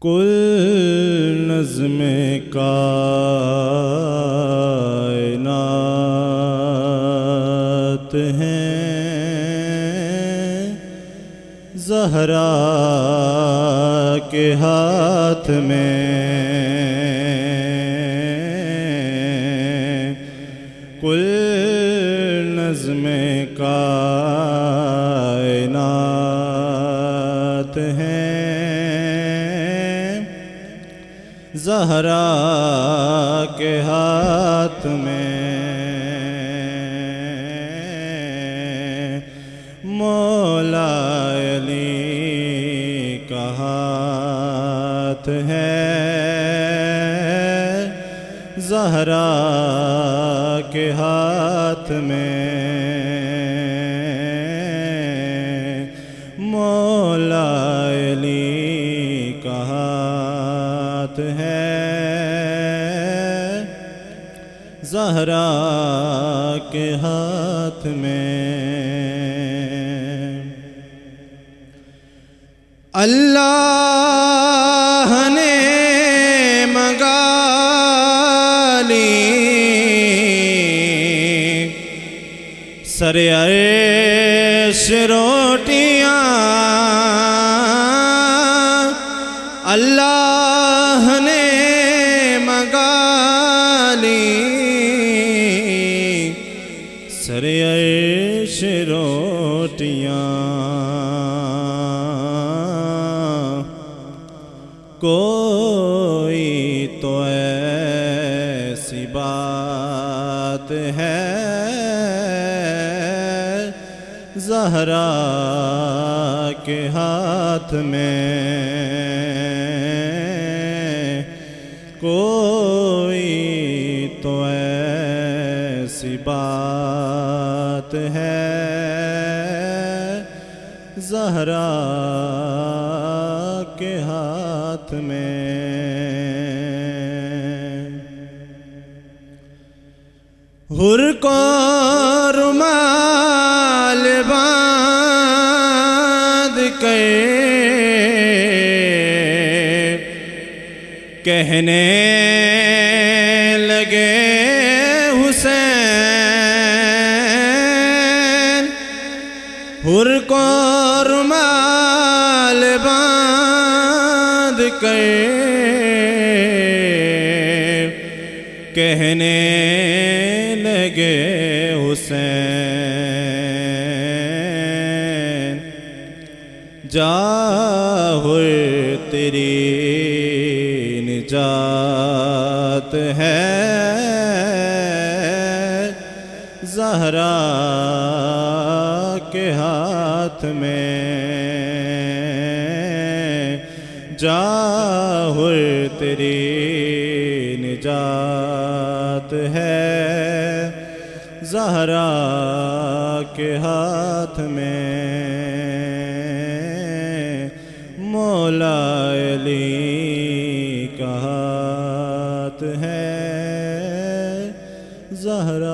کل نظم کائنات ہیں زہرا کے ہاتھ میں، کل نظم کائنات ہیں زہرا کے ہاتھ میں، مولا علی کا ہاتھ ہے زہرا کے ہاتھ میں، مولا علی کا ہاتھ ہے زہرا کے ہاتھ میں۔ اللہ نے منگا لی سر عرش روٹیاں، اللہ نے منگا لی سر عرش روٹیاں، کوئی تو ایسی بات ہے زہرا کے ہاتھ میں، کوئی تو ایسی بات ہے زہرا کے ہاتھ میں۔ حر کو رومال باندھ کر کہنے لگے حسین، حر کو رومال باندھ کر کہنے لگے حسین، جاؤ تیری نجات ہے زہرا کے ہاتھ میں، جاؤ تیری نجات ہے زہرا کے ہاتھ میں، مولا علی کا ہاتھ ہے زہرا